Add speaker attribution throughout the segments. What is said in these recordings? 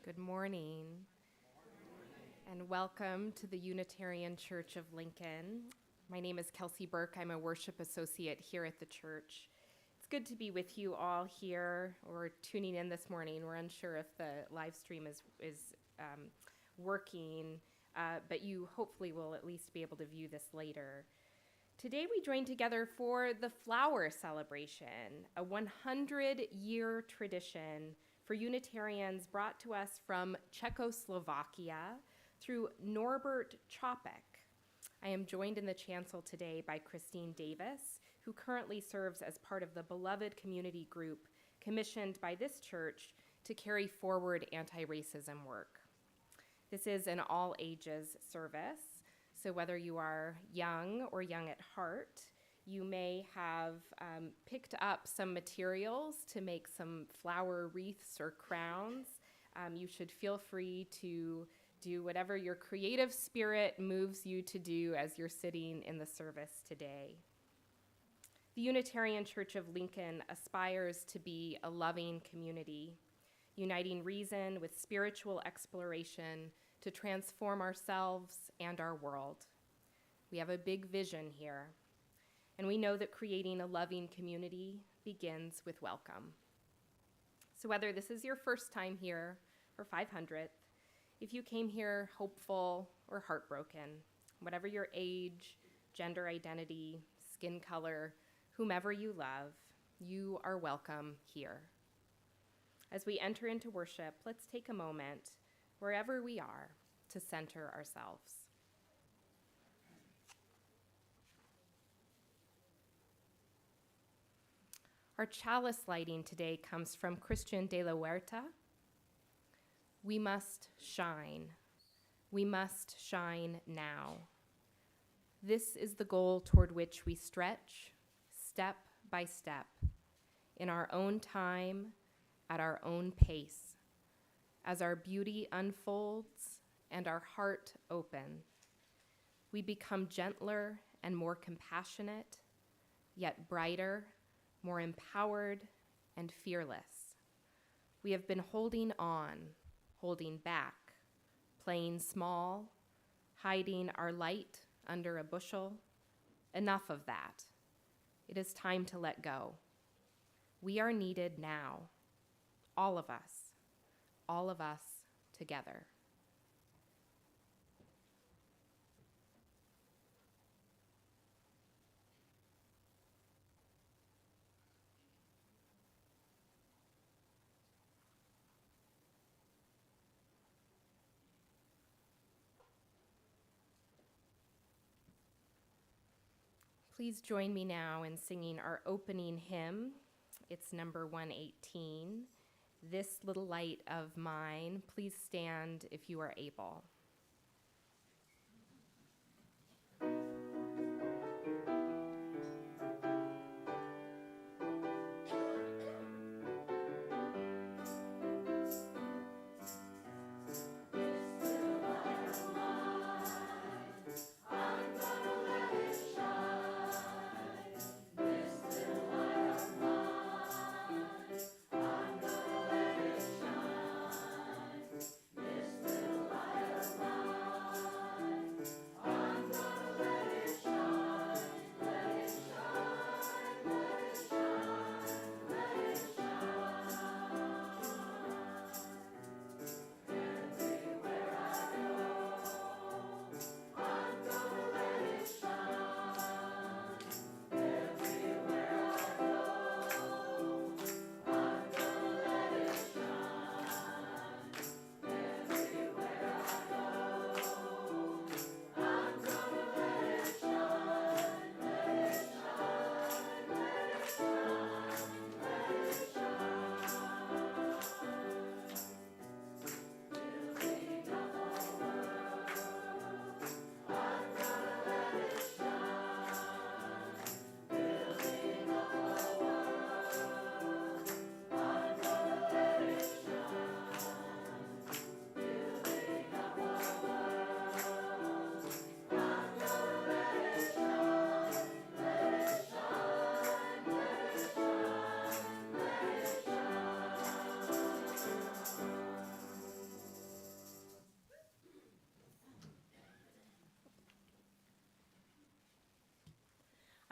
Speaker 1: Good morning, and welcome to the Unitarian Church of Lincoln. My name is Kelsey Burke. I'm a worship associate here at the church. It's good to be with you all here or tuning in this morning. We're unsure if the live stream is working, but you hopefully will at least be able to view this later. Today we join together for the Flower Celebration, a 100-year tradition for Unitarians brought to us from Czechoslovakia through Norbert Čapek. I am joined in the chancel today by Christine Davis, who currently serves as part of the beloved community group commissioned by this church to carry forward anti-racism work. This is an all-ages service, so whether you are young or young at heart, you may have picked up some materials to make some flower wreaths or crowns. You should feel free to do whatever your creative spirit moves you to do as you're sitting in the service today. The Unitarian Church of Lincoln aspires to be a loving community, uniting reason with spiritual exploration to transform ourselves and our world. We have a big vision here, and we know that creating a loving community begins with welcome. So whether this is your first time here or 500th, if you came here hopeful or heartbroken, whatever your age, gender identity, skin color, whomever you love, you are welcome here. As we enter into worship, let's take a moment, wherever we are, to center ourselves. Our chalice lighting today comes from Christian de la Huerta. We must shine. We must shine now. This is the goal toward which we stretch, step by step, in our own time, at our own pace, as our beauty unfolds and our heart open. We become gentler and more compassionate, yet brighter, more empowered, and fearless. We have been holding on, holding back, playing small, hiding our light under a bushel. Enough of that. It is time to let go. We are needed now, all of us together. Please join me now in singing our opening hymn. It's number 118, This Little Light of Mine. Please stand if you are able.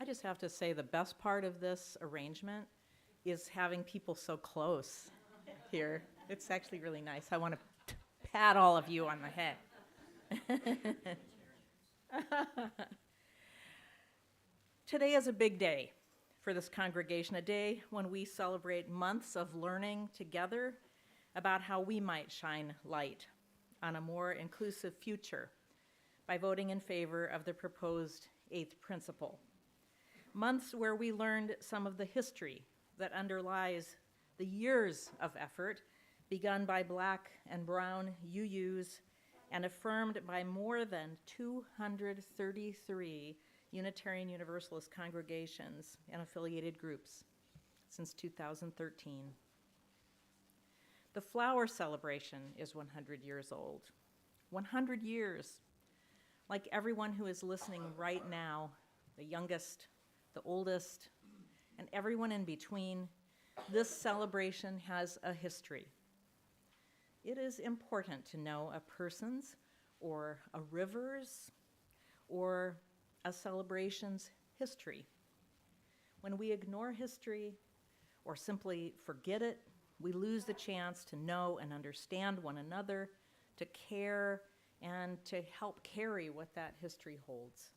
Speaker 2: just have to say the best part of this arrangement is having people so close here. It's actually really nice. I want to pat all of you on the head. Today is a big day for this congregation, a day when we celebrate months of learning together about how we might shine light on a more inclusive future by voting in favor of the proposed eighth principle. Months where we learned some of the history that underlies the years of effort begun by Black and brown UUs and affirmed by more than 233 Unitarian Universalist congregations and affiliated groups since 2013. The flower celebration is 100 years old. 100 years. Like everyone who is listening right now, the youngest, the oldest, and everyone in between, this celebration has a history. It is important to know a person's or a river's or a celebration's history. When we ignore history or simply forget it, we lose the chance to know and understand one another, to care, and to help carry what that history holds.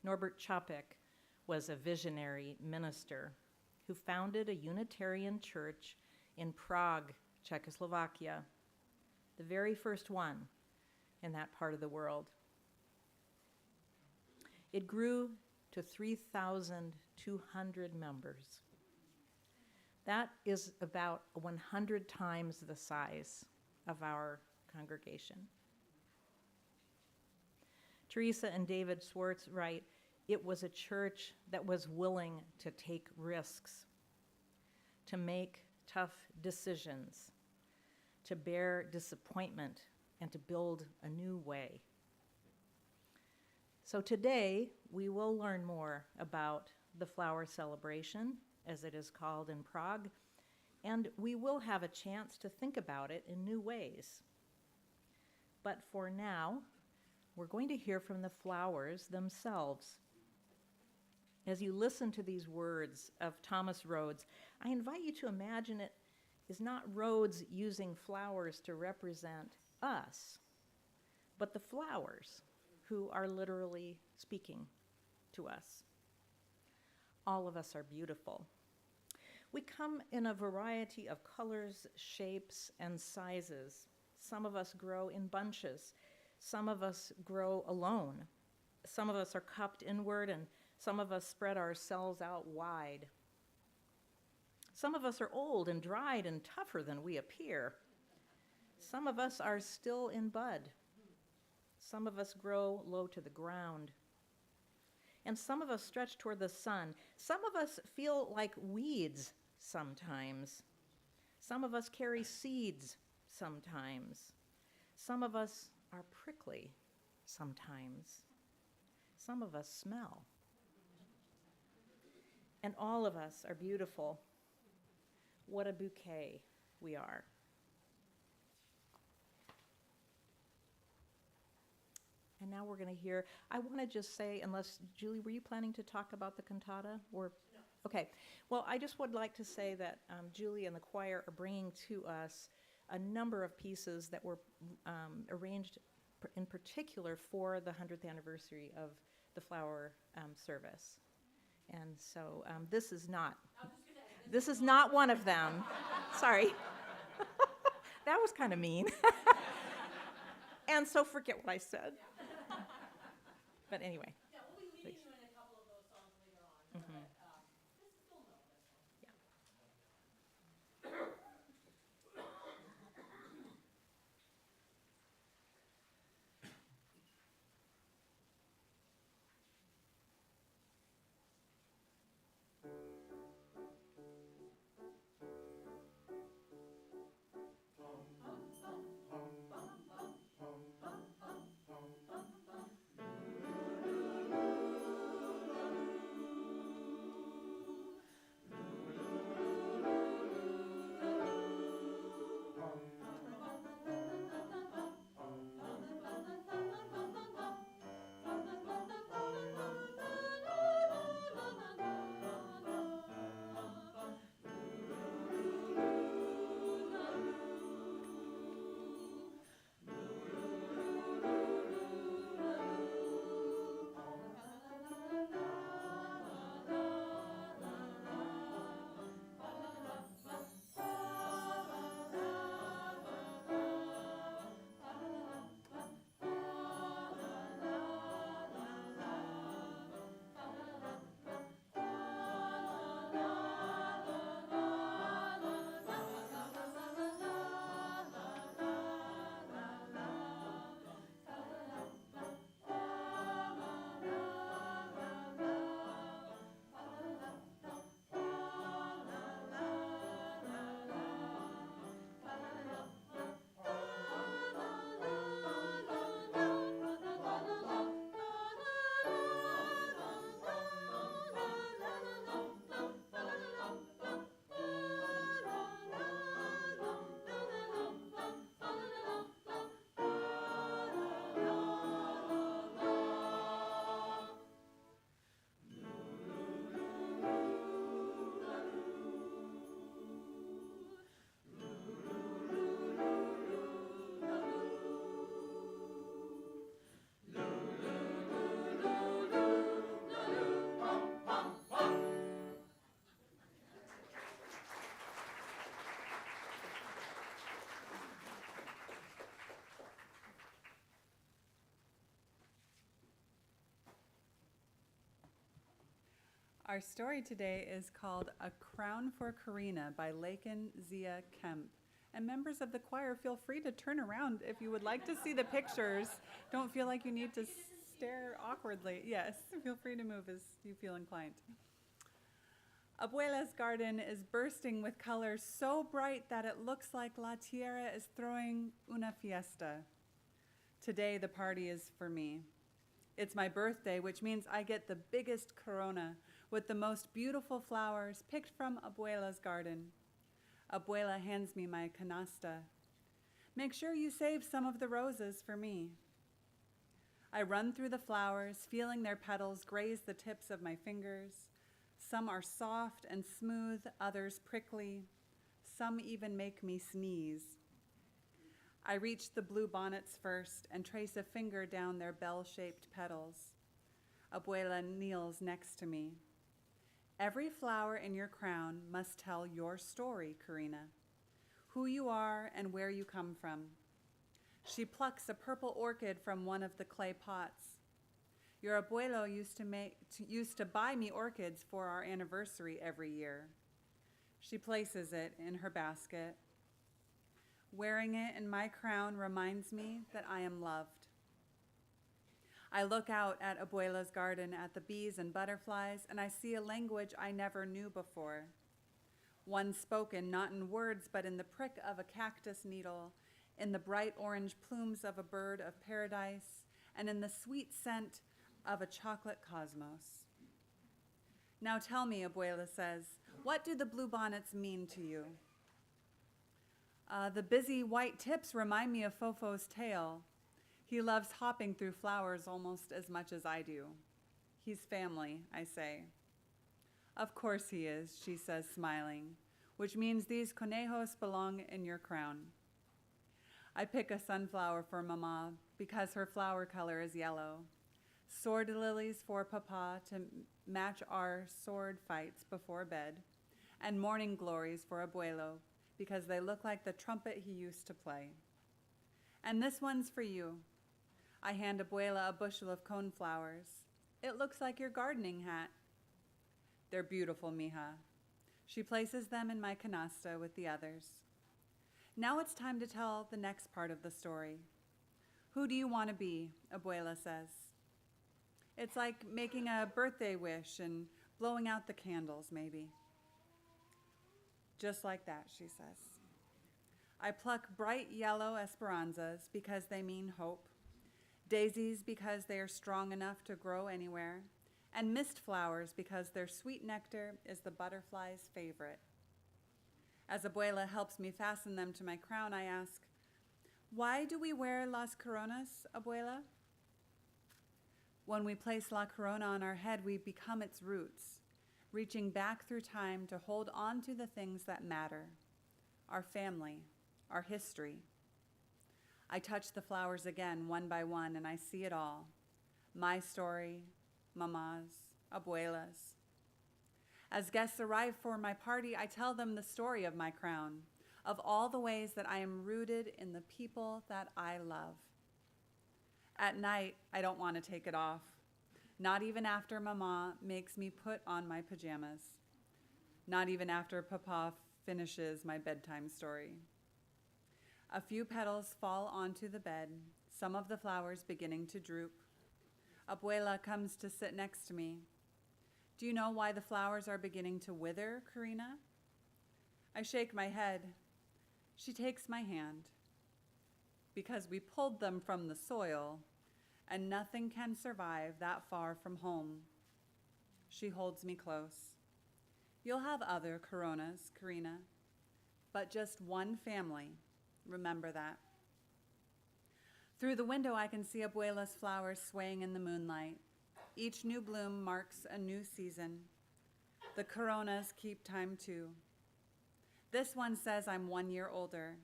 Speaker 2: Norbert Čapek was a visionary minister who founded a Unitarian church in Prague, Czechoslovakia, the very first one in that part of the world. It grew to 3,200 members. That is about 100 times the size of our congregation. Teresa and David Swartz write, it was a church that was willing to take risks, to make tough decisions, to bear disappointment, and to build a new way. So today, we will learn more about the flower celebration, as it is called in Prague, and we will have a chance to think about it in new ways. But for now, we're going to hear from the flowers themselves. As you listen to these words of Thomas Rhodes, I invite you to imagine it is not Rhodes using flowers to represent us, but the flowers who are literally speaking to us. All of us are beautiful. We come in a variety of colors, shapes, and sizes. Some of us grow in bunches. Some of us grow alone. Some of us are cupped inward, and some of us spread ourselves out wide. Some of us are old and dried and tougher than we appear. Some of us are still in bud. Some of us grow low to the ground. And some of us stretch toward the sun. Some of us feel like weeds sometimes. Some of us carry seeds sometimes. Some of us are prickly sometimes. Some of us smell. And all of us are beautiful. What a bouquet we are. And now we're going to hear, I want to just say, unless, Julie, were you planning to talk about the cantata? Or, no. Okay. Well, I just would like to say that Julie and the choir are bringing to us a number of pieces that were arranged in particular for the 100th anniversary of the flower service. And so this is not one of them. Sorry. That was kind of mean. And so forget what I said. But anyway.
Speaker 3: Yeah, we'll be leading you in a couple of those songs later on.
Speaker 2: Mm-hmm.
Speaker 3: But you'll know this one.
Speaker 2: Yeah.
Speaker 4: Our story today is called A Crown for Karina by Lakin Zia Kemp. And members of the choir, feel free to turn around if you would like to see the pictures. Don't feel like you need to stare awkwardly. Yes, feel free to move as you feel inclined. Abuela's garden is bursting with colors so bright that it looks like La Tierra is throwing una fiesta. Today the party is for me. It's my birthday, which means I get the biggest corona with the most beautiful flowers picked from Abuela's garden. Abuela hands me my canasta. Make sure you save some of the roses for me. I run through the flowers, feeling their petals graze the tips of my fingers. Some are soft and smooth, others prickly. Some even make me sneeze. I reach the blue bonnets first and trace a finger down their bell-shaped petals. Abuela kneels next to me. Every flower in your crown must tell your story, Karina, who you are and where you come from. She plucks a purple orchid from one of the clay pots. Your abuelo used to buy me orchids for our anniversary every year. She places it in her basket. Wearing it in my crown reminds me that I am loved. I look out at Abuela's garden at the bees and butterflies, and I see a language I never knew before. One spoken not in words, but in the prick of a cactus needle, in the bright orange plumes of a bird of paradise, and in the sweet scent of a chocolate cosmos. Now tell me, Abuela says, what do the bluebonnets mean to you? The busy white tips remind me of Fofo's tail. He loves hopping through flowers almost as much as I do. He's family, I say. Of course he is, she says, smiling, which means these conejos belong in your crown. I pick a sunflower for Mama because her flower color is yellow. Sword lilies for Papa to match our sword fights before bed, and morning glories for Abuelo because they look like the trumpet he used to play. And this one's for you. I hand Abuela a bushel of coneflowers. It looks like your gardening hat. They're beautiful, mija. She places them in my canasta with the others. Now it's time to tell the next part of the story. Who do you want to be? Abuela says. It's like making a birthday wish and blowing out the candles, maybe. Just like that, she says. I pluck bright yellow esperanzas because they mean hope, daisies because they are strong enough to grow anywhere, and mist flowers because their sweet nectar is the butterfly's favorite. As Abuela helps me fasten them to my crown, I ask, why do we wear las coronas, Abuela? When we place la corona on our head, we become its roots, reaching back through time to hold on to the things that matter, our family, our history. I touch the flowers again, one by one, and I see it all. My story, Mama's, Abuela's. As guests arrive for my party, I tell them the story of my crown, of all the ways that I am rooted in the people that I love. At night, I don't want to take it off, not even after Mama makes me put on my pajamas, not even after Papa finishes my bedtime story. A few petals fall onto the bed, some of the flowers beginning to droop. Abuela comes to sit next to me. Do you know why the flowers are beginning to wither, Karina? I shake my head. She takes my hand. Because we pulled them from the soil, and nothing can survive that far from home. She holds me close. You'll have other coronas, Karina, but just one family. Remember that. Through the window, I can see Abuela's flowers swaying in the moonlight. Each new bloom marks a new season. The coronas keep time too. This one says I'm 1 year older,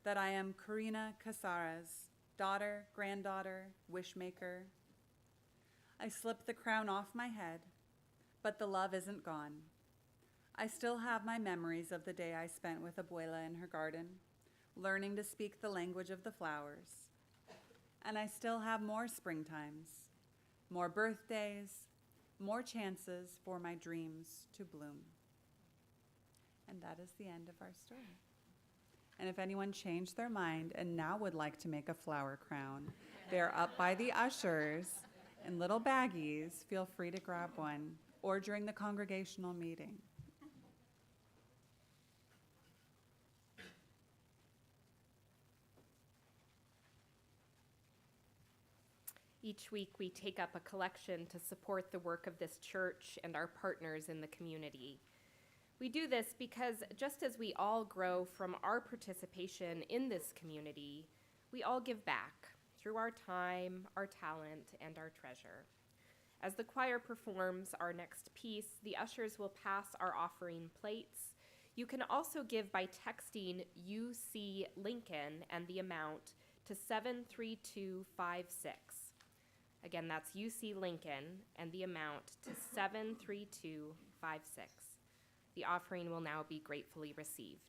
Speaker 4: that I am Karina Casares, daughter, granddaughter, wishmaker. I slip the crown off my head, but the love isn't gone. I still have my memories of the day I spent with Abuela in her garden, learning to speak the language of the flowers. And I still have more springtimes, more birthdays, more chances for my dreams to bloom. And that is the end of our story. And if anyone changed their mind and now would like to make a flower crown, they're up by the ushers in little baggies. Feel free to grab one, or during the congregational meeting.
Speaker 1: Each week, we take up a collection to support the work of this church and our partners in the community. We do this because just as we all grow from our participation in this community, we all give back through our time, our talent, and our treasure. As the choir performs our next piece, the ushers will pass our offering plates. You can also give by texting UC Lincoln and the amount to 73256. Again, that's UC Lincoln and the amount to 73256. The offering will now be gratefully received.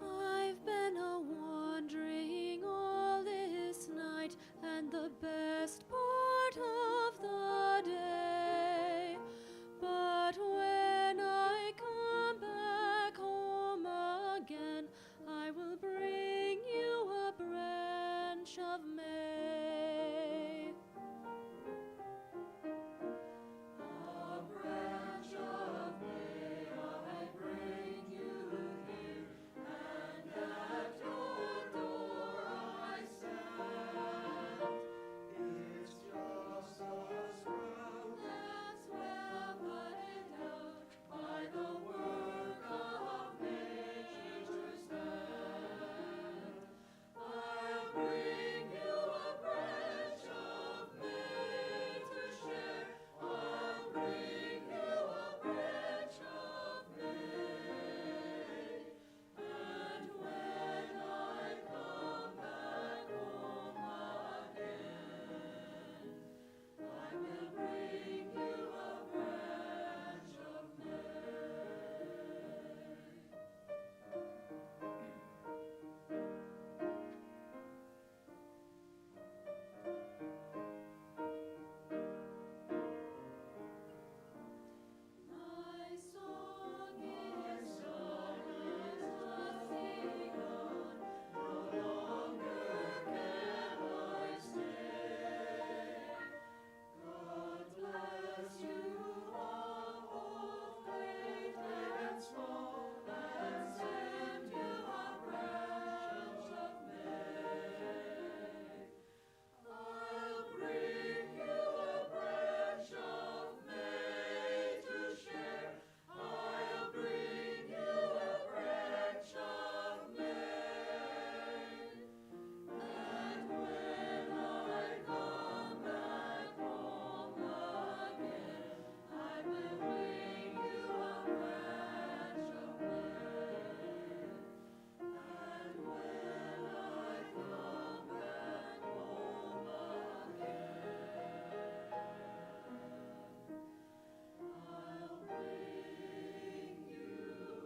Speaker 5: I've been a-wandering all this night, and the best part of the day. But when I come back home again, I will bring you a branch of May. A branch of May I bring you here, and at your door I stand. It's just a sprout that's well budded out by the work of nature's hand. I'll bring you a branch of May to share. I'll bring you a branch of May. And when I come back home again, I will bring you a branch of May. My song is done, nothing on. No longer can I stay. God bless you all, both great and small, and send you a branch of May. I'll bring you a branch of May to share. I'll bring you a branch of May. And when I come back home again, I will bring you a branch of May. And when I come back home again, I'll bring you a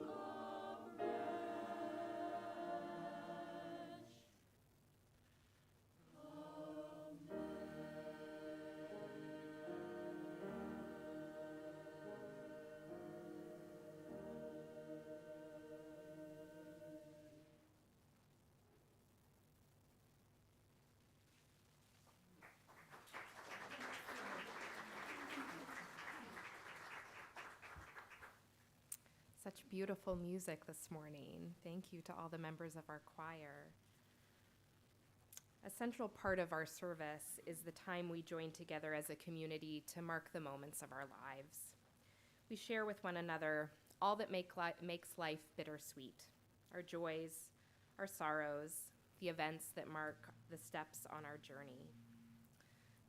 Speaker 1: Such beautiful music this morning. Thank you to all the members of our choir. A central part of our service is the time we join together as a community to mark the moments of our lives. We share with one another all that makes life bittersweet, our joys, our sorrows, the events that mark the steps on our journey.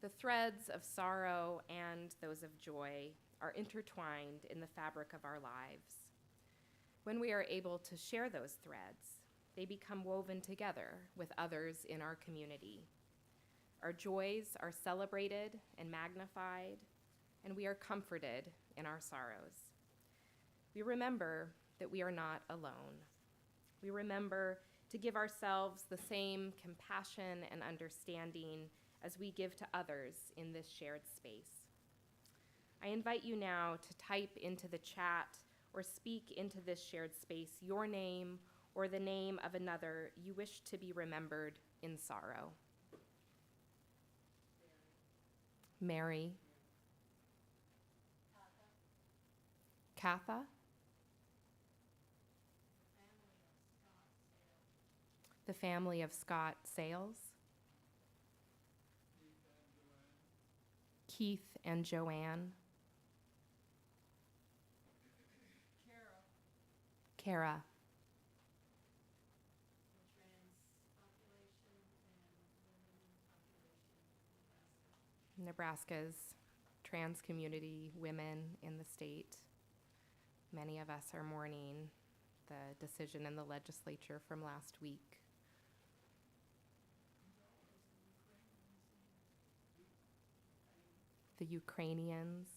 Speaker 1: The threads of sorrow and those of joy are intertwined in the fabric of our lives. When we are able to share those threads, they become woven together with others in our community. Our joys are celebrated and magnified, and we are comforted in our sorrows. We remember that we are not alone. We remember to give ourselves the same compassion and understanding as we give to others in this shared space. I invite you now to type into the chat or speak into this shared space your name or the name of another you wish to be remembered in sorrow. Mary. Katha. The family of Scott Sales. Keith and Joanne. Kara. Nebraska's trans community women in the state. Many of us are mourning the decision in the legislature from last week. The Ukrainians.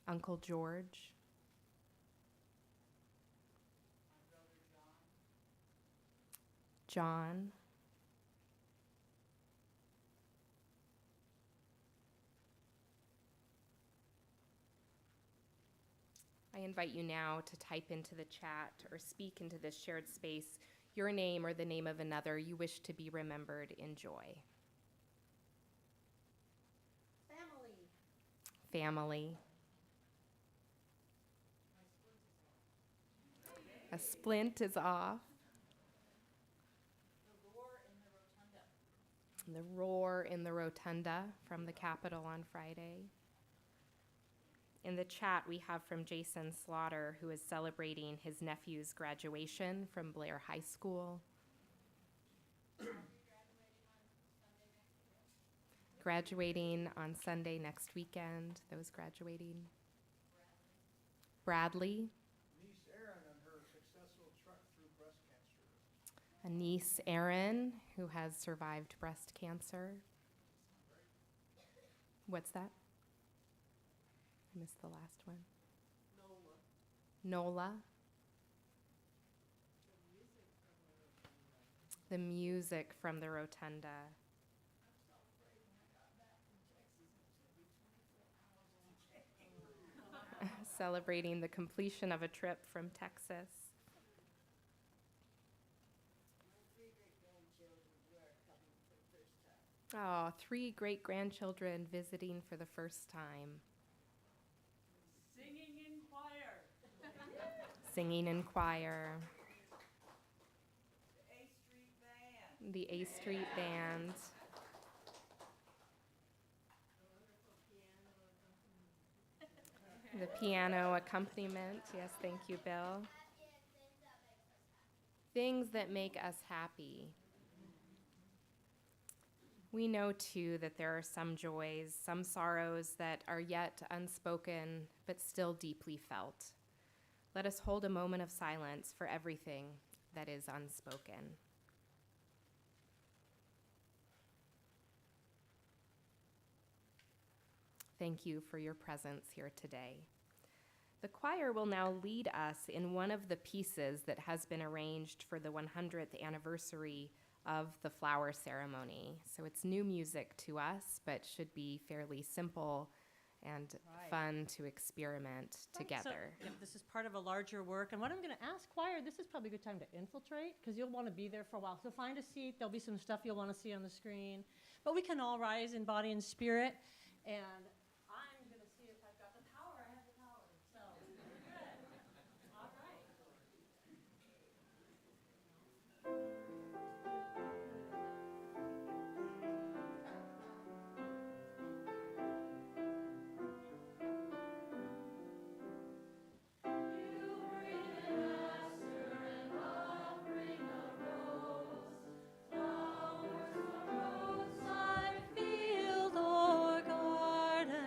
Speaker 1: Uncle George. John. I invite you now to type into the chat or speak into this shared space your name or the name of another you wish to be remembered in joy. Family. A splint is off. The roar in the rotunda from the Capitol on Friday. In the chat, we have from Jason Slaughter, who is celebrating his nephew's graduation from Blair High School. Graduating on Sunday next weekend. Those graduating. Bradley.
Speaker 6: Niece Erin and her successful trek through breast cancer.
Speaker 1: A niece, Erin, who has survived breast cancer. What's that? I missed the last one. Nola. The music from the rotunda. Celebrating the completion of a trip from Texas. Oh, 3 great-grandchildren visiting for the first time.
Speaker 3: Singing in choir.
Speaker 1: Singing in choir.
Speaker 3: A Street Band.
Speaker 1: The A Street Band. The piano accompaniment. Yes, thank you, Bill. Things that make us happy. We know, too, that there are some joys, some sorrows that are yet unspoken, but still deeply felt. Let us hold a moment of silence for everything that is unspoken. Thank you for your presence here today. The choir will now lead us in one of the pieces that has been arranged for the 100th anniversary of the flower ceremony. So it's new music to us, but should be fairly simple and fun to experiment together.
Speaker 3: So, this is part of a larger work. And what I'm going to ask choir, this is probably a good time to infiltrate because you'll want to be there for a while. So find a seat. There'll be some stuff you'll want to see on the screen. But we can all rise in body and spirit. And I'm going to see if I've got the power. I have the power. So good. All right.
Speaker 5: Roadside, field, or garden.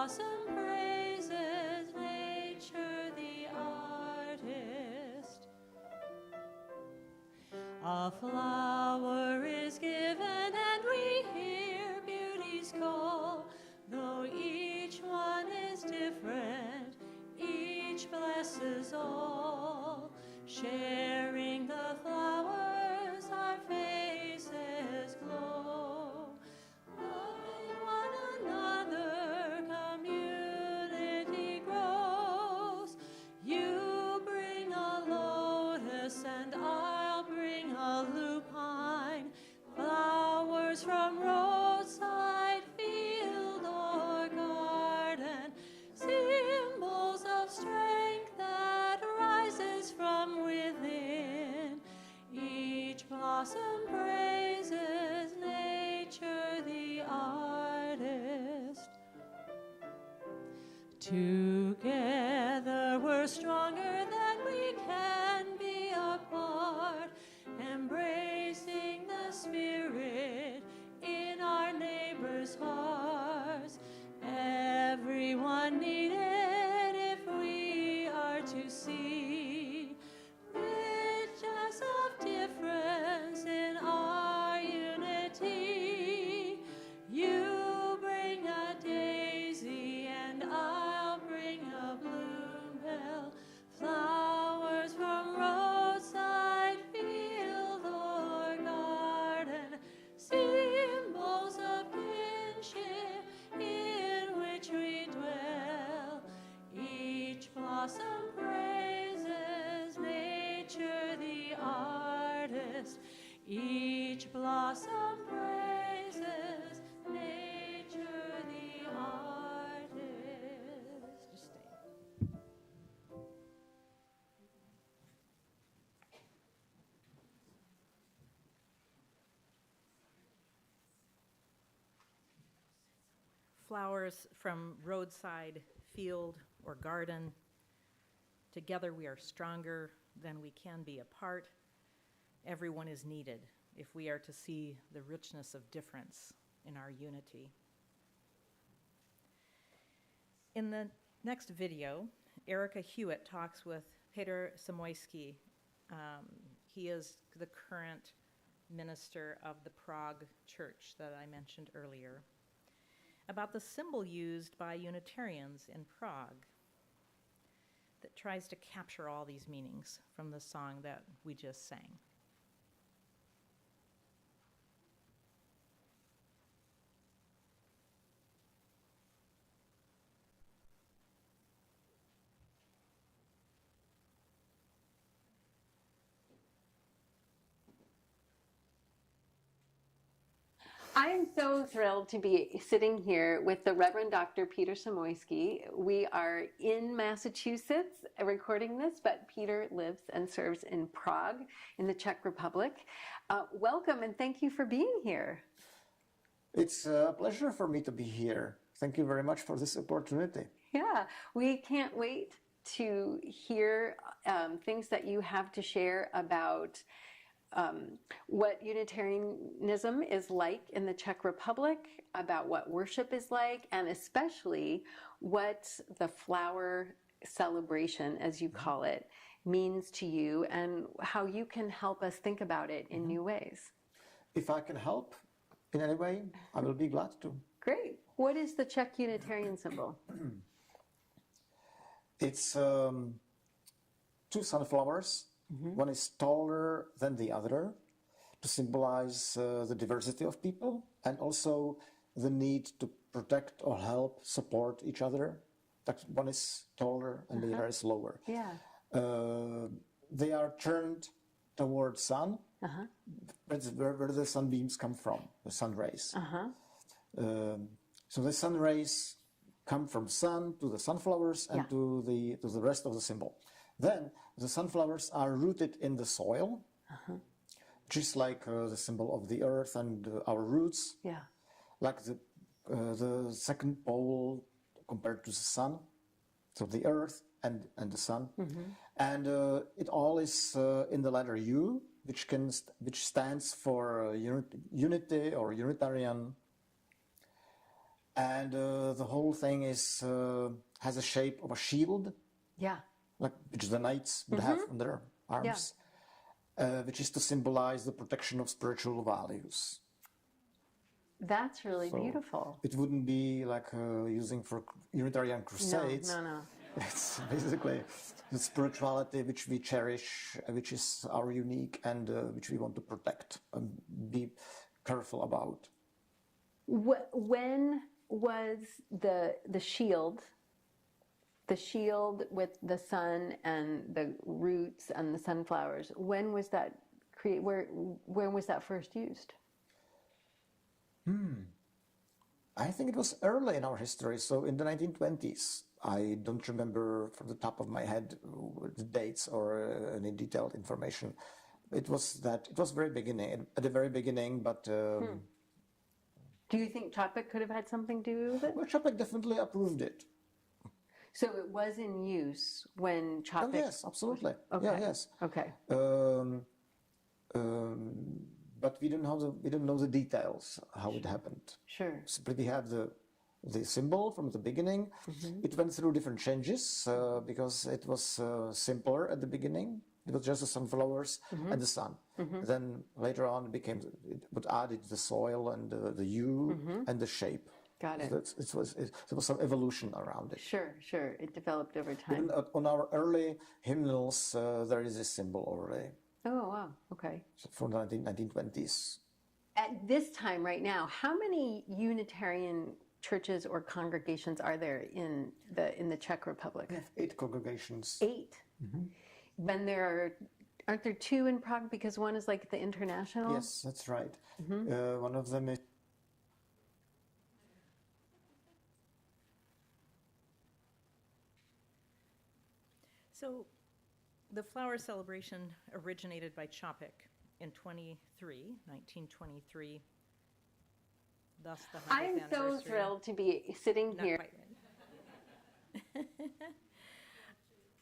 Speaker 3: blossom praises nature the artist. A flower is given and we hear beauty's call. Though each one is different, each blesses all. Sharing the flowers, our faces glow. Loving one another, community grows. You bring a lotus and I'll bring a lupine. Flowers from roadside, field or garden. Symbols of strength that rises from within. Each blossom praises nature the artist. Together we're stronger than we can be apart, embracing the spirit in our neighbors' hearts. Everyone needed if we are to see riches of difference in our unity. You bring a daisy and I'll bring a bluebell. Flowers from roadside, field or garden. Symbols of kinship in which we dwell. Each blossom praises nature the artist. Each blossom praises nature the artist. Just stay.
Speaker 2: Flowers from roadside, field, or garden. Together we are stronger than we can be apart. Everyone is needed if we are to see the richness of difference in our unity. In the next video, Erica Hewitt talks with Peter Samoyski. He is the current minister of the Prague Church that I mentioned earlier, about the symbol used by Unitarians in Prague that tries to capture all these meanings from the song that we just sang.
Speaker 7: I am so thrilled to be sitting here with the Reverend Dr. Peter Samoyski. We are in Massachusetts recording this, but Peter lives and serves in Prague in the Czech Republic. Welcome and thank you for being here.
Speaker 8: It's a pleasure for me to be here. Thank you very much for this opportunity.
Speaker 7: Yeah, we can't wait to hear things that you have to share about what Unitarianism is like in the Czech Republic, about what worship is like, and especially what the flower celebration, as you call it, means to you, and how you can help us think about it in new ways.
Speaker 8: If I can help in any way, I will be glad to.
Speaker 7: Great. What is the Czech Unitarian symbol?
Speaker 8: It's two sunflowers. One is taller than the other to symbolize the diversity of people and also the need to protect or help, support each other. That one is taller and the other is lower.
Speaker 7: Yeah.
Speaker 8: They are turned towards sun. That's where the sunbeams come from, the sun rays. So the sun rays come from sun to the sunflowers and to the rest of the symbol. Then the sunflowers are rooted in the soil, just like the symbol of the earth and our roots,
Speaker 7: Yeah.
Speaker 8: like the second pole compared to the sun, so the earth and the sun, and it all is in the letter U, which stands for unity or Unitarian. and the whole thing is has a shape of a shield,
Speaker 7: Yeah.
Speaker 8: like which the knights would have on their arms, which is to symbolize the protection of spiritual values.
Speaker 7: That's really
Speaker 8: So
Speaker 7: beautiful.
Speaker 8: It wouldn't be like using for Unitarian crusades.
Speaker 7: No.
Speaker 8: It's basically the spirituality which we cherish, which is our unique and which we want to protect and be careful about.
Speaker 7: When was the shield with the sun and the roots and the sunflowers? When was that when was that first used?
Speaker 8: I think it was early in our history, so in the 1920s. I don't remember from the top of my head the dates or any detailed information. It was very beginning, at the very beginning, but
Speaker 7: Do you think Chapek could have had something to do with it?
Speaker 8: well, Chapek definitely approved it.
Speaker 7: So it was in use when
Speaker 8: Oh,
Speaker 7: Chapek.
Speaker 8: yes, absolutely.
Speaker 7: Okay.
Speaker 8: Yeah, yes.
Speaker 7: Okay.
Speaker 8: But we don't know the details how it happened.
Speaker 7: Sure.
Speaker 8: Simply we have the symbol from the beginning. It went through different changes because it was simpler at the beginning. It was just the sunflowers and the sun. Then later on it would added the soil and the hue and the shape.
Speaker 7: Got it.
Speaker 8: So there was some evolution around it.
Speaker 7: Sure. It developed over time.
Speaker 8: Even on our early hymnals, there is this symbol already
Speaker 7: Oh, wow. Okay.
Speaker 8: from the 1920s.
Speaker 7: At this time, right now, how many Unitarian churches or congregations are there in the Czech Republic?
Speaker 8: We have 8 congregations.
Speaker 7: 8. Then aren't there 2 in Prague because one is like the international?
Speaker 8: Yes, that's right. One of them is
Speaker 2: So the flower celebration originated by Chapek in 1923. Thus the 100th
Speaker 7: I'm so
Speaker 2: anniversary.
Speaker 7: thrilled to be sitting
Speaker 2: Not
Speaker 7: here.
Speaker 2: quite ready.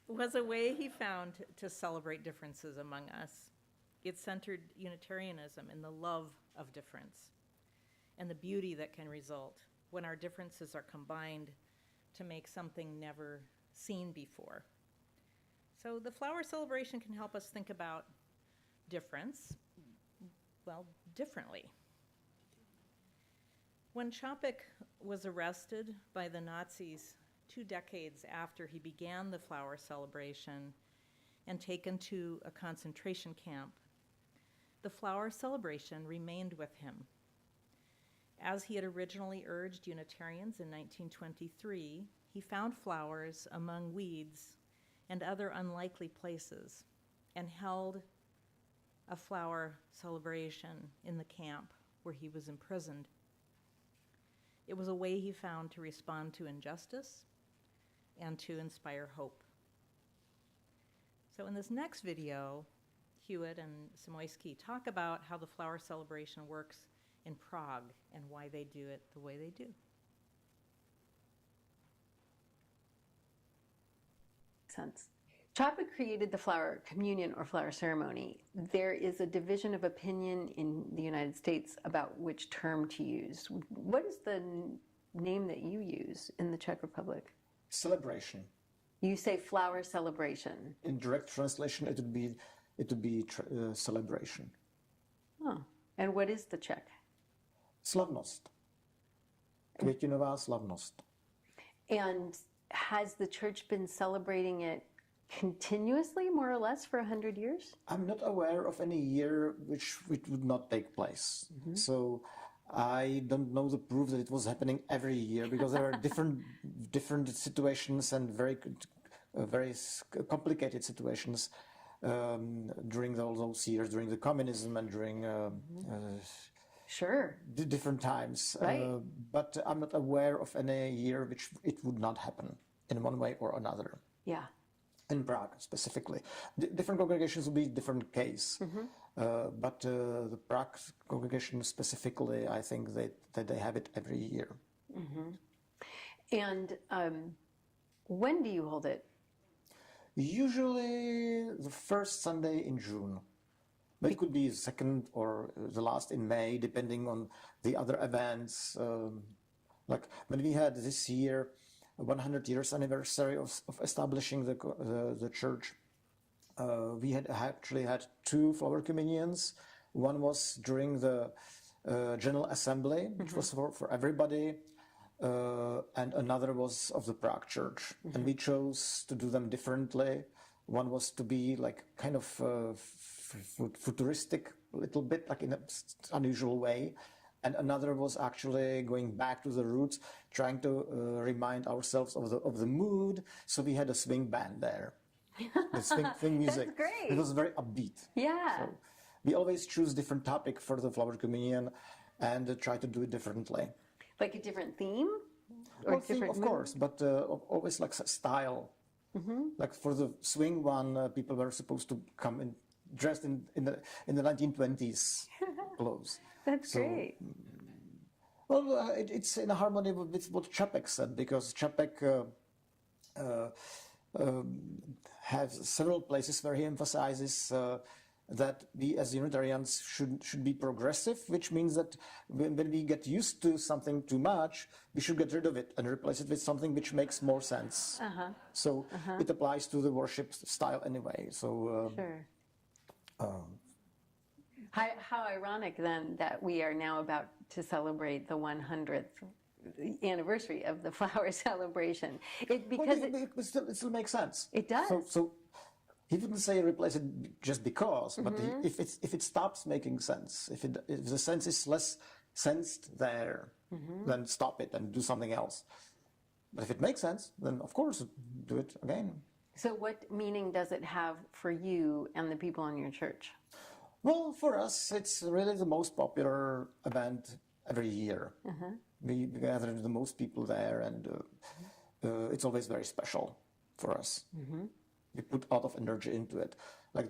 Speaker 2: Was a way he found to celebrate differences among us. It centered Unitarianism in the love of difference and the beauty that can result when our differences are combined to make something never seen before. So the flower celebration can help us think about difference, well, differently. When Chapek was arrested by the Nazis 2 decades after he began the flower celebration and taken to a concentration camp, the flower celebration remained with him. As he had originally urged Unitarians in 1923, he found flowers among weeds and other unlikely places and held a flower celebration in the camp where he was imprisoned. It was a way he found to respond to injustice and to inspire hope. So in this next video, Hewitt and Samoyski talk about how the flower celebration works in Prague and why they do it the way they do.
Speaker 7: Sense. Chapek created the flower communion or flower ceremony. There is a division of opinion in the United States about which term to use. What is the name that you use in the Czech Republic?
Speaker 8: celebration.
Speaker 7: You say flower celebration.
Speaker 8: In direct translation, it would be celebration.
Speaker 7: Oh. And what is the Czech?
Speaker 8: Slavnost. Květinová slavnost.
Speaker 7: And has the church been celebrating it continuously, more or less, for 100 years?
Speaker 8: I'm not aware of any year which would not take place. So I don't know the proof that it was happening every year because there are different situations and very complicated situations during those years, during the communism and during
Speaker 7: Sure.
Speaker 8: the different times.
Speaker 7: Right.
Speaker 8: But I'm not aware of any year which it would not happen in one way or another.
Speaker 7: Yeah.
Speaker 8: In Prague specifically. Different congregations will be different case. But the Prague congregation specifically, I think that they have it every year.
Speaker 7: And when do you hold it?
Speaker 8: Usually the first Sunday in June. But it could be the second or the last in May, depending on the other events. Like when we had this year 100 years anniversary of establishing the church, we had actually had 2 flower communions. One was during the General Assembly, which was for everybody, and another was of the Prague Church. And we chose to do them differently. One was to be like kind of futuristic, a little bit, like in an unusual way. And another was actually going back to the roots, trying to remind ourselves of the mood. So we had a swing band there, the swing music.
Speaker 7: That's great.
Speaker 8: It was very upbeat.
Speaker 7: Yeah.
Speaker 8: So we always choose different topic for the flower communion, and try to do it differently.
Speaker 7: Like a different theme? Or
Speaker 8: Well, theme,
Speaker 7: different
Speaker 8: of
Speaker 7: mood?
Speaker 8: course, but always like style. Like for the swing one, people were supposed to come in dressed in the 1920s clothes.
Speaker 7: That's
Speaker 8: So,
Speaker 7: great.
Speaker 8: Well, it's in harmony with what Čapek said, because Čapek has several places where he emphasizes that we as Unitarians should be progressive, which means that when we get used to something too much, we should get rid of it and replace it with something which makes more sense. So it applies to the worship style anyway. So
Speaker 7: Sure. How ironic then that we are now about to celebrate the 100th anniversary of the flower celebration. Because
Speaker 8: it still makes sense.
Speaker 7: It does.
Speaker 8: So he wouldn't say replace it just because, but if it stops making sense, if the sense is less sensed there, then stop it and do something else. But if it makes sense, then of course do it again.
Speaker 7: So what meaning does it have for you and the people in your church?
Speaker 8: Well, for us, it's really the most popular event every year. We gather the most people there, and it's always very special for us. We put a lot of energy into it. Like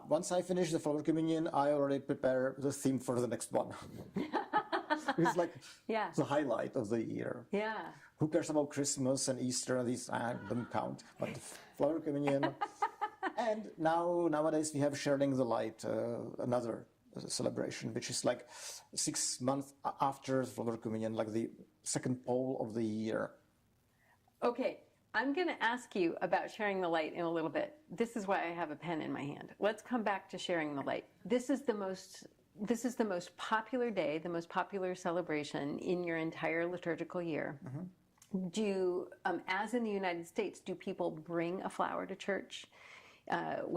Speaker 8: once I finish the flower communion, I already prepare the theme for the next one. It's like
Speaker 7: Yeah.
Speaker 8: the highlight of the year.
Speaker 7: Yeah.
Speaker 8: Who cares about Christmas and Easter and these? Don't count. But the flower communion. And nowadays we have Sharing the Light, another celebration, which is like 6 months after the flower communion, like the second pole of the year.
Speaker 7: Okay, I'm going to ask you about Sharing the Light in a little bit. This is why I have a pen in my hand. Let's come back to Sharing the Light. This is the most popular day, the most popular celebration in your entire liturgical year. Do, as in the United States, do people bring a flower to church?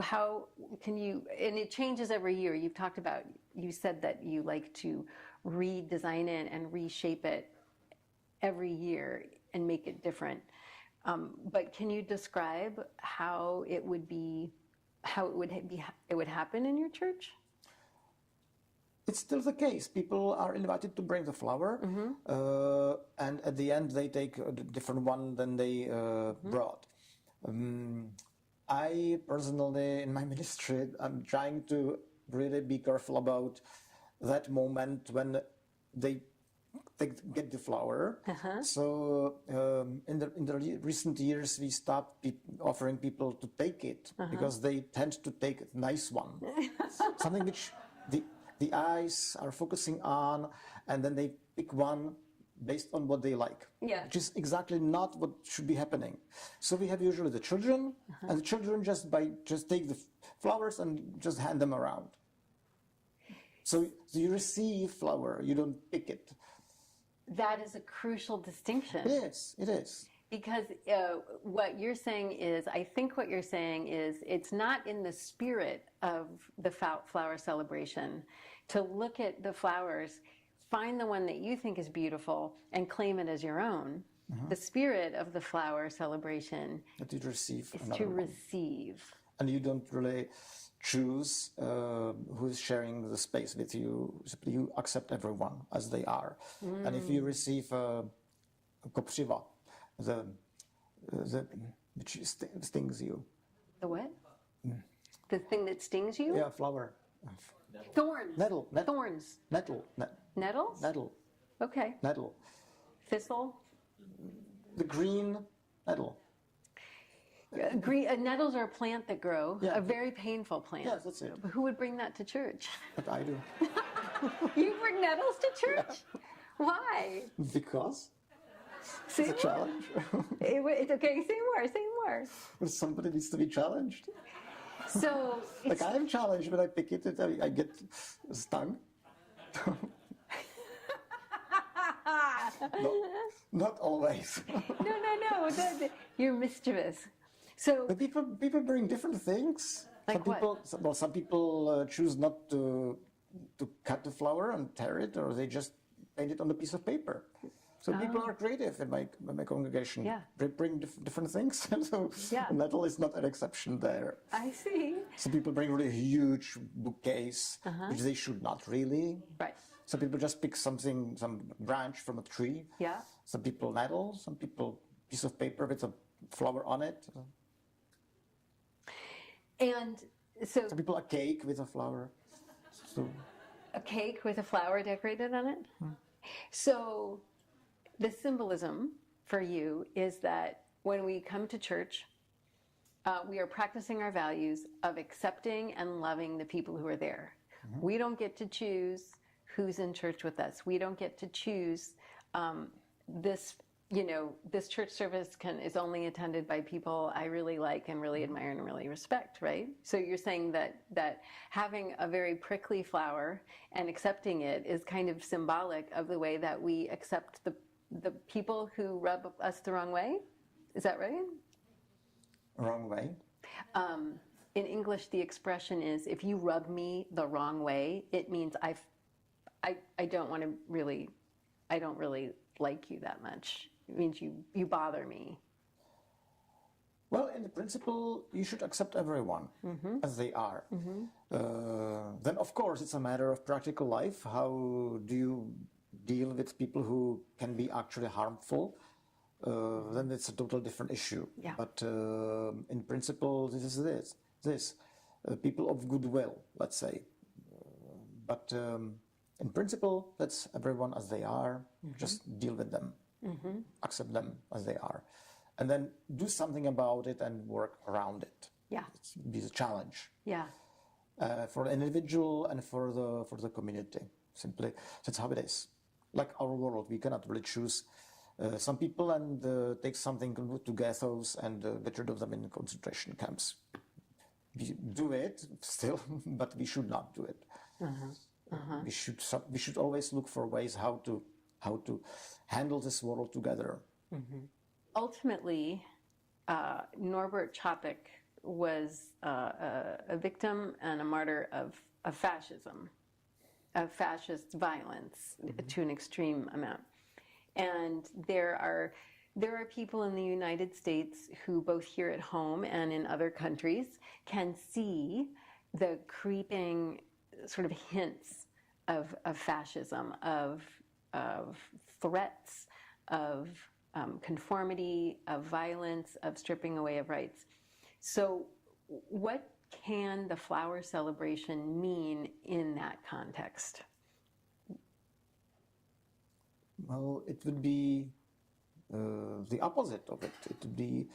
Speaker 7: How can you, and it changes every year. You've talked about, you said that you like to redesign it and reshape it every year and make it different. But can you describe how it would happen in your church?
Speaker 8: It's still the case. People are invited to bring the flower, and at the end they take a different one than they brought. I personally, in my ministry, I'm trying to really be careful about that moment when they get the flower. So in the recent years, we stopped offering people to take it because they tend to take a nice one, something which the eyes are focusing on, and then they pick one based on what they like, which is exactly not what should be happening. So we have usually the children, and the children just take the flowers and just hand them around. So you receive flower, you don't pick it.
Speaker 7: That is a crucial distinction.
Speaker 8: It is.
Speaker 7: Because what you're saying is, I think what you're saying is, it's not in the spirit of the flower celebration to look at the flowers, find the one that you think is beautiful, and claim it as your own. The spirit of the flower celebration
Speaker 8: That you receive
Speaker 7: is
Speaker 8: another
Speaker 7: to
Speaker 8: one.
Speaker 7: receive.
Speaker 8: And you don't really choose who is sharing the space with you. Simply you accept everyone as they are. And if you receive a kopřiva, which stings you.
Speaker 7: The what? The thing that stings you?
Speaker 8: Yeah, flower.
Speaker 7: Thorns.
Speaker 8: Nettle.
Speaker 7: Thorns.
Speaker 8: Nettle.
Speaker 7: Nettles?
Speaker 8: Nettle.
Speaker 7: Okay.
Speaker 8: Nettle.
Speaker 7: Thistle?
Speaker 8: The green nettle.
Speaker 7: Nettles are a plant that grow,
Speaker 8: Yeah.
Speaker 7: a very painful plant.
Speaker 8: Yes, that's it.
Speaker 7: Who would bring that to church?
Speaker 8: But I do.
Speaker 7: You bring nettles to church? Why?
Speaker 8: Because
Speaker 7: Say
Speaker 8: it's a
Speaker 7: more.
Speaker 8: challenge.
Speaker 7: It's okay. Say more. Say more.
Speaker 8: Somebody needs to be challenged.
Speaker 7: So
Speaker 8: Like
Speaker 7: it's,
Speaker 8: I am challenged when I pick it, I get stung. No, not always.
Speaker 7: no. You're mischievous. So
Speaker 8: But people bring different things.
Speaker 7: Like
Speaker 8: some
Speaker 7: what?
Speaker 8: people, some people choose not to cut the flower and tear it, or they just paint it on a piece of paper. So people are creative in my congregation.
Speaker 7: Yeah.
Speaker 8: They bring different things. So
Speaker 7: Yeah.
Speaker 8: metal is not an exception there.
Speaker 7: I see.
Speaker 8: Some people bring really huge bouquets,
Speaker 7: Uh-huh.
Speaker 8: which they should not really.
Speaker 7: Right.
Speaker 8: Some people just pick some branch from a tree.
Speaker 7: Yeah.
Speaker 8: Some people metal. Some people piece of paper with a flower on it.
Speaker 7: And so
Speaker 8: Some people a cake with a flower. So
Speaker 7: a cake with a flower decorated on it. So the symbolism for you is that when we come to church, we are practicing our values of accepting and loving the people who are there. We don't get to choose who's in church with us. We don't get to choose this. This church service is only attended by people I really like and really admire and really respect, right? So you're saying that having a very prickly flower and accepting it is kind of symbolic of the way that we accept the people who rub us the wrong way? Is that right?
Speaker 8: wrong way.
Speaker 7: In English, the expression is, if you rub me the wrong way, it means I don't want to really, I don't really like you that much. It means you bother me.
Speaker 8: Well, in principle, you should accept everyone as they are. Then, of course, it's a matter of practical life. How do you deal with people who can be actually harmful? Then it's a total different issue.
Speaker 7: Yeah.
Speaker 8: But in principle, this people of goodwill, let's say. But in principle, that's everyone as they are. Just deal with them, accept them as they are, and then do something about it and work around it.
Speaker 7: Yeah.
Speaker 8: It's be a challenge
Speaker 7: Yeah.
Speaker 8: for the individual and for the community. Simply, that's how it is. Like our world, we cannot really choose some people and take something to ghettos and get rid of them in concentration camps. We do it still, but we should not do it. We should always look for ways how to handle this world together.
Speaker 7: Ultimately, Norbert Chopik was a victim and a martyr of fascism, of fascist violence to an extreme amount. And there are people in the United States who, both here at home and in other countries, can see the creeping sort of hints of fascism, of threats, of conformity, of violence, of stripping away of rights. So what can the flower celebration mean in that context?
Speaker 8: Well, it would be the opposite of it. It would be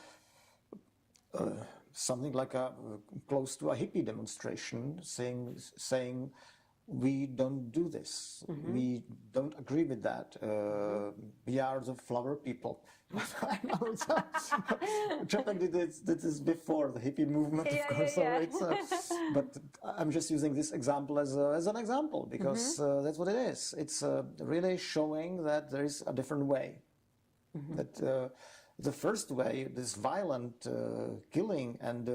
Speaker 8: something like close to a hippie demonstration, saying we don't do this. We don't agree with that. We are the flower people. I know Chopin did this before the hippie movement, of course. So but I'm just using this example as an example because that's what it is. It's really showing that there is a different way. That the first way, this violent killing and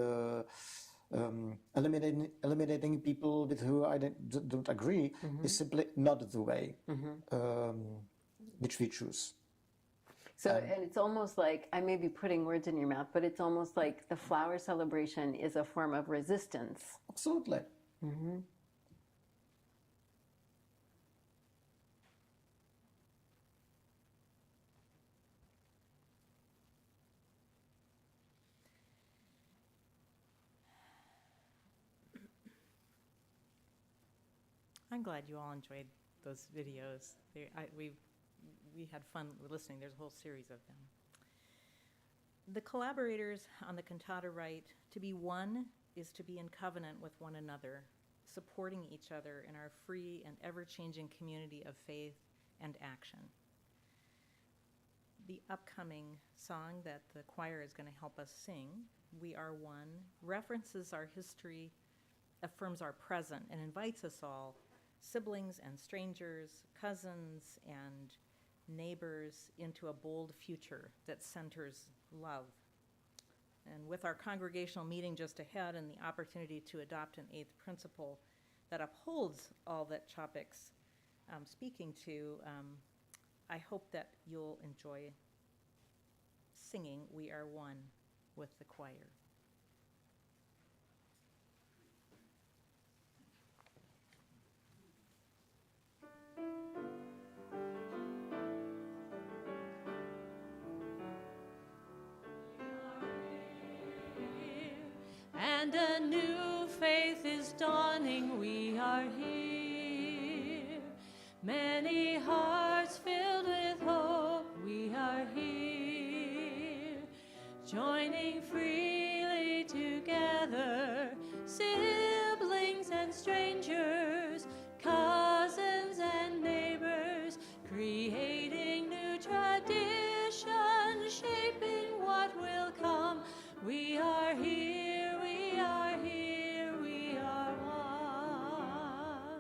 Speaker 8: eliminating people with who I don't agree, is simply not the way which we choose.
Speaker 7: So, and it's almost like, I may be putting words in your mouth, but it's almost like the flower celebration is a form of resistance.
Speaker 8: Absolutely.
Speaker 2: I'm glad you all enjoyed those videos. We had fun listening. There's a whole series of them. The collaborators on the cantata write, "To be one is to be in covenant with one another, supporting each other in our free and ever-changing community of faith and action. The upcoming song that the choir is going to help us sing, We Are One, references our history, affirms our present, and invites us all, siblings and strangers, cousins and neighbors, into a bold future that centers love. And with our congregational meeting just ahead and the opportunity to adopt an eighth principle that upholds all that Chopik's speaking to, I hope that you'll enjoy singing We Are One with the choir.
Speaker 3: And a new faith is dawning, we are here. Many hearts filled with hope, we are here. Joining freely together, siblings and strangers, cousins and neighbors, creating new traditions, shaping what will come. We are here, we are here, we are one.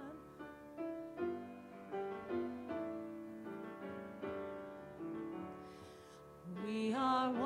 Speaker 3: We are one.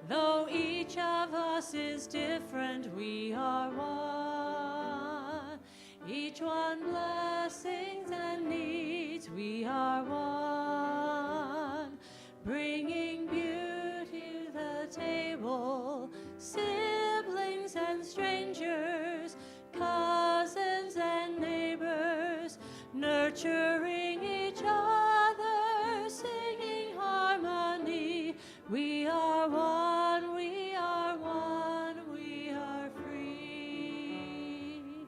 Speaker 3: Though each of us is different, we are one. Each one blessings and needs, we are one. Bringing beauty to the table, siblings and strangers, cousins and neighbors, nurturing each other, singing harmony. We are one, we are one, we are free.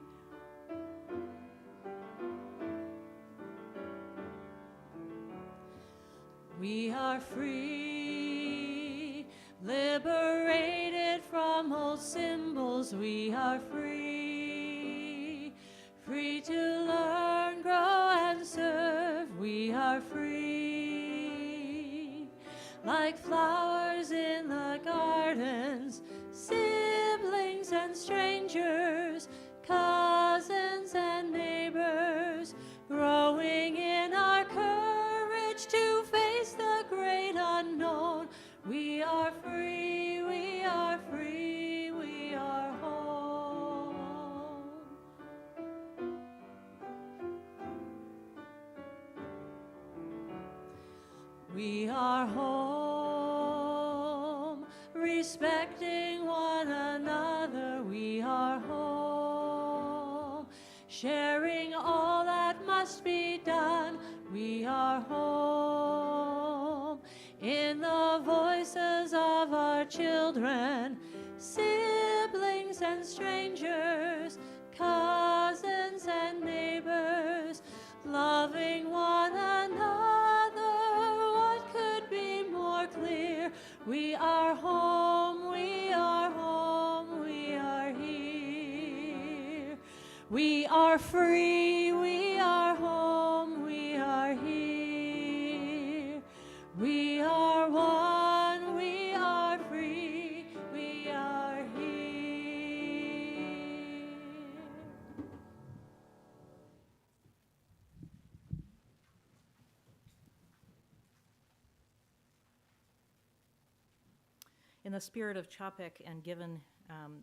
Speaker 3: We are free, liberated from old symbols. We are free, free to learn, grow, and serve. We are free, like flowers in the gardens, siblings and strangers, cousins and neighbors, growing in our courage to face the great unknown. We are free, we are free, we are home. We are home, respecting one another. We are home, sharing all that must be done. We are home, in the voices of our children, siblings and strangers, cousins and neighbors, loving one another. What could be more clear? We are home, we are home, we are here. We are free, we are home, we are here. We are one, we are free, we are here.
Speaker 2: In the spirit of Chopik, and given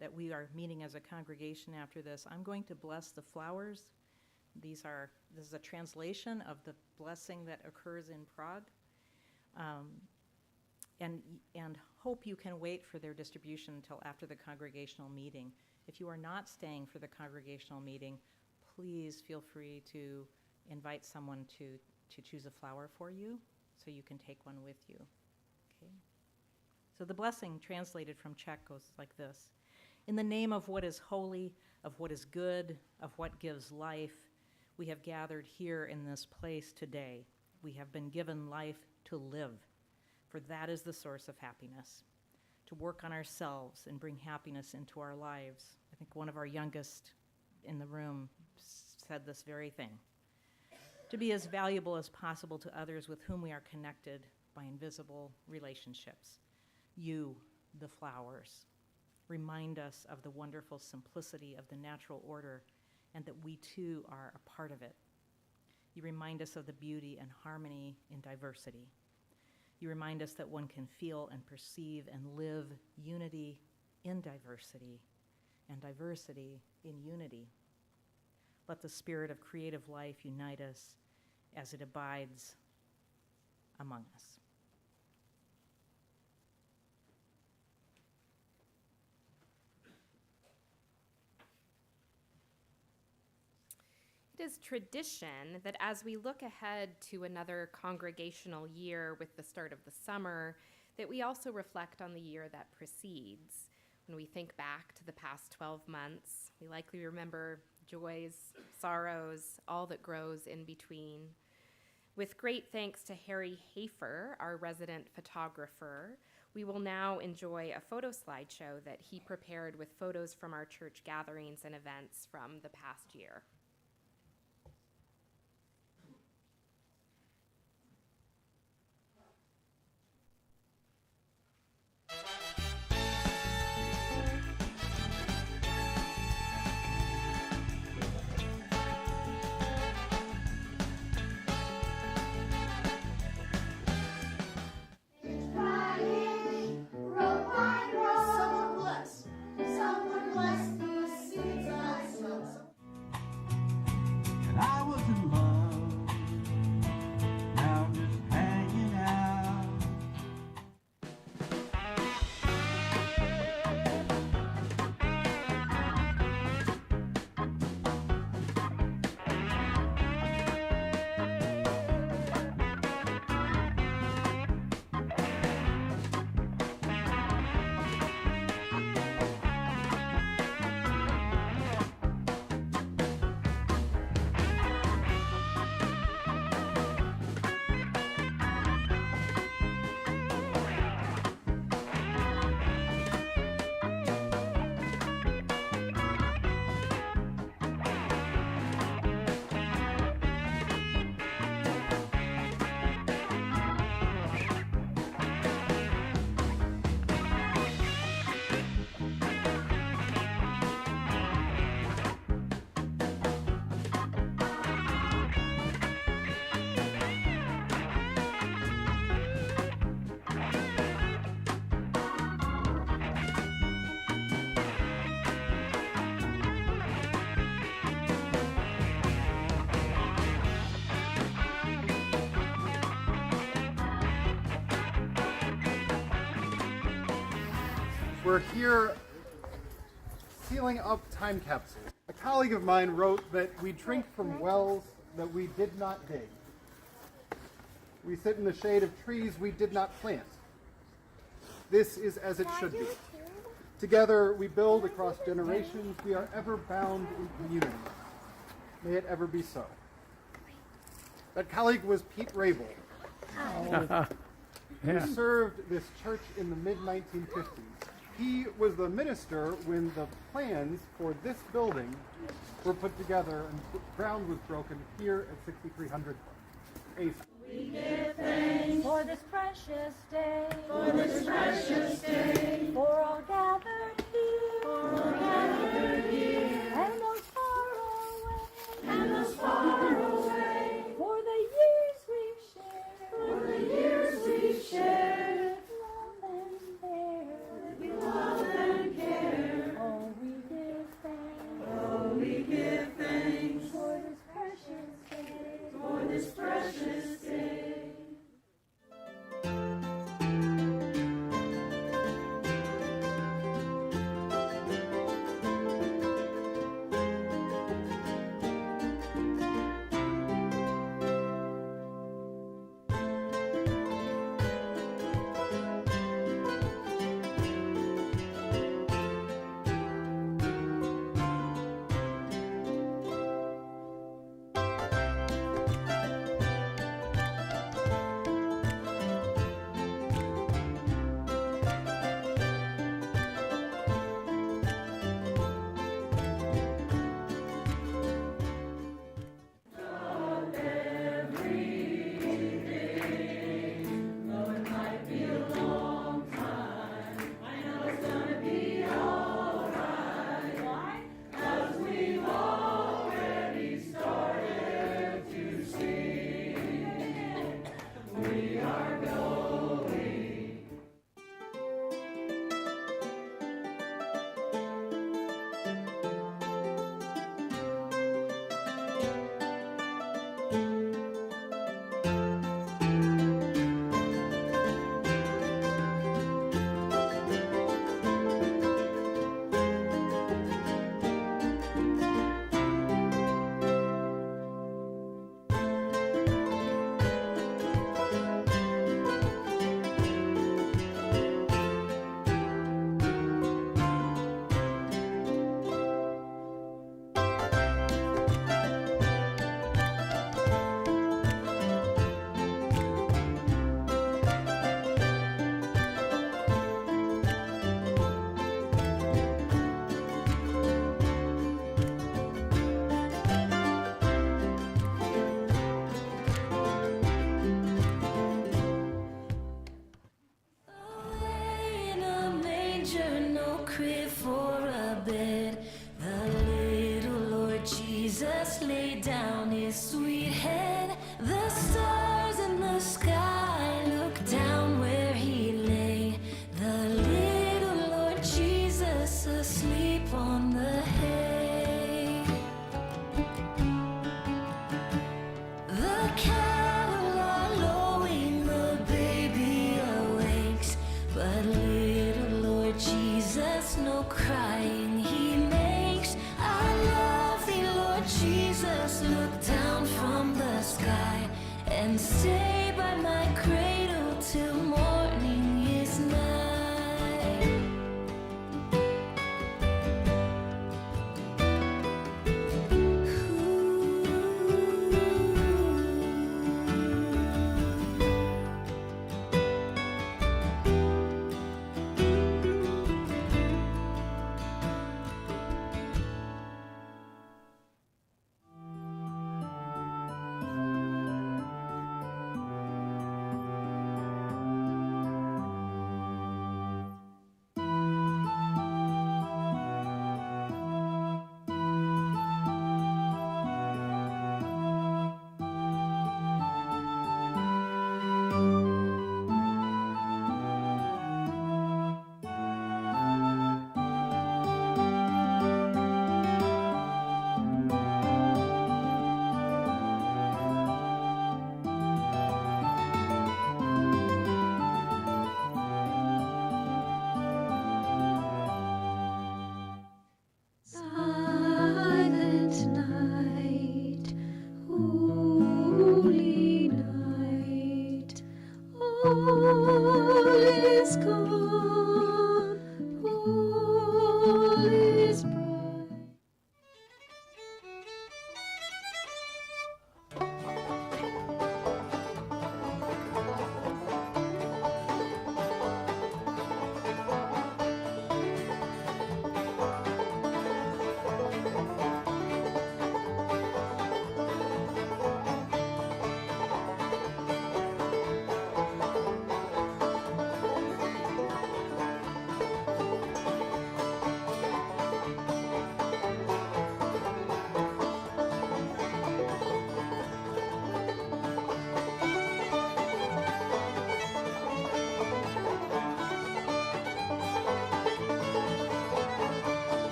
Speaker 2: that we are meeting as a congregation after this, I'm going to bless the flowers. This is a translation of the blessing that occurs in Prague. And hope you can wait for their distribution until after the congregational meeting. If you are not staying for the congregational meeting, please feel free to invite someone to choose a flower for you so you can take one with you. Okay? So the blessing translated from Czech goes like this. In the name of what is holy, of what is good, of what gives life, we have gathered here in this place today. We have been given life to live, for that is the source of happiness. To work on ourselves and bring happiness into our lives. I think one of our youngest in the room said this very thing. to be as valuable as possible to others with whom we are connected by invisible relationships. You, the flowers, remind us of the wonderful simplicity of the natural order and that we too are a part of it. You remind us of the beauty and harmony in diversity. You remind us that one can feel and perceive and live unity in diversity and diversity in unity. Let the spirit of creative life unite us as it abides among us.
Speaker 1: It is tradition that as we look ahead to another congregational year with the start of the summer, that we also reflect on the year that precedes. When we think back to the past 12 months, we likely remember joys, sorrows, all that grows in between. With great thanks to Harry Hafer, our resident photographer, we will now enjoy a photo slideshow that he prepared with photos from our church gatherings and events from the past year.
Speaker 5: Someone bless these seeds I sow.
Speaker 9: And I was in love, now just hanging out.
Speaker 6: We're here sealing up time capsules. A colleague of mine wrote that we drink from wells that we did not dig. We sit in the shade of trees we did not plant. This is as it should be. Together we build across generations. We are ever bound in community. May it ever be so. That colleague was Pete Rabel, who served this church in the mid-1950s. He was the minister when the plans for this building were put together and ground was broken here at 6300 A.
Speaker 5: We give thanks for this precious day, for this precious day, for all gathered here, for all gathered here, and those far away, and those far away, for the years we've shared, for the years we've shared, with love and care, oh we give thanks, oh we give thanks for this precious day, for this precious day.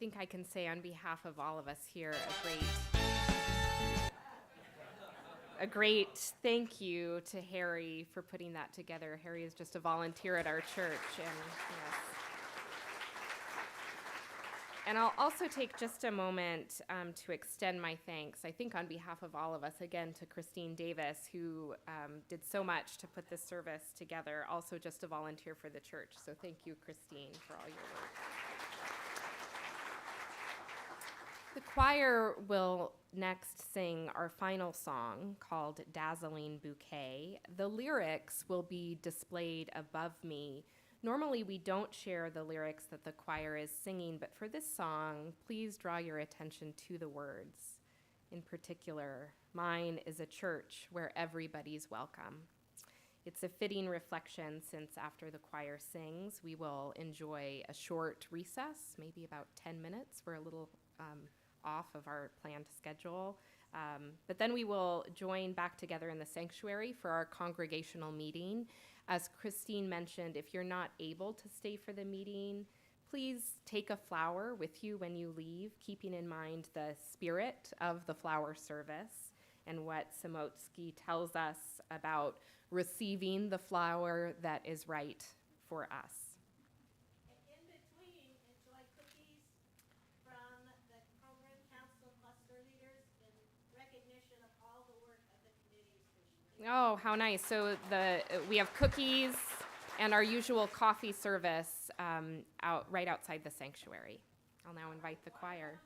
Speaker 1: think I can say on behalf of all of us here a great thank you to Harry for putting that together. Harry is just a volunteer at our church, and yes. And I'll also take just a moment to extend my thanks, I think on behalf of all of us, again, to Christine Davis, who did so much to put this service together, also just a volunteer for the church. So thank you, Christine, for all your work. The choir will next sing our final song called Dazzling Bouquet. The lyrics will be displayed above me. Normally, we don't share the lyrics that the choir is singing, but for this song, please draw your attention to the words. In particular, mine is a church where everybody's welcome. It's a fitting reflection since after the choir sings, we will enjoy a short recess, maybe about 10 minutes. We're a little off of our planned schedule. But then we will join back together in the sanctuary for our congregational meeting. As Christine mentioned, if you're not able to stay for the meeting, please take a flower with you when you leave, keeping in mind the spirit of the flower service and what Samotsky tells us about receiving the flower that is right for us.
Speaker 3: In between, enjoy cookies from the program council cluster leaders in recognition of all the work of the committees this year.
Speaker 1: Oh, how nice. So we have cookies and our usual coffee service right outside the sanctuary. I'll now invite the choir.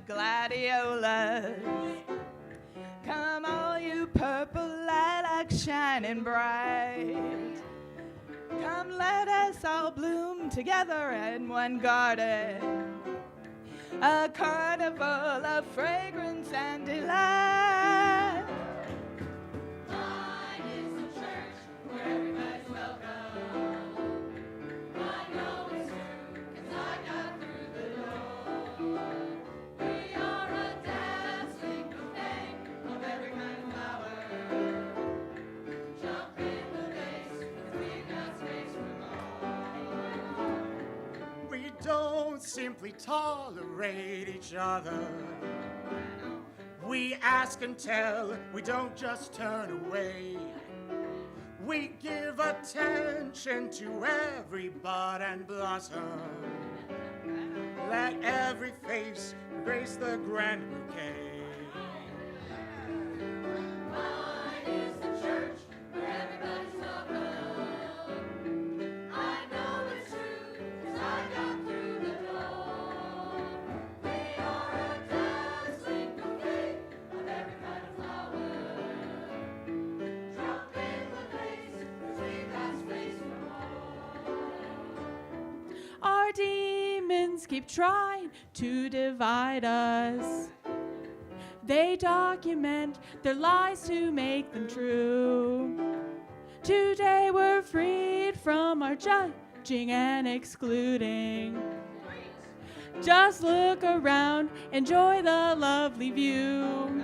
Speaker 10: Gladiolas, come all you purple lilacs shining bright. Come let us all bloom together in one garden, a carnival of fragrance and delight.
Speaker 3: Mine is a church where everybody's welcome. I know it's true, 'cause I got through the door. We are a dazzling bouquet of every kind of flower. Jump in the vase, 'cause we've got space for more.
Speaker 11: We don't simply tolerate each other. We ask and tell, we don't just turn away. We give attention to every bud and blossom. Let every face grace the grand bouquet.
Speaker 3: Mine is the church where everybody's welcome. I know it's true, 'cause I got through the door. We are a dazzling bouquet of every kind of flower. Jump in the vase, 'cause we've got space for more.
Speaker 10: Our demons keep trying to divide us. They document their lies to make them true. Today we're freed from our judging and excluding. Just look around, enjoy the lovely view.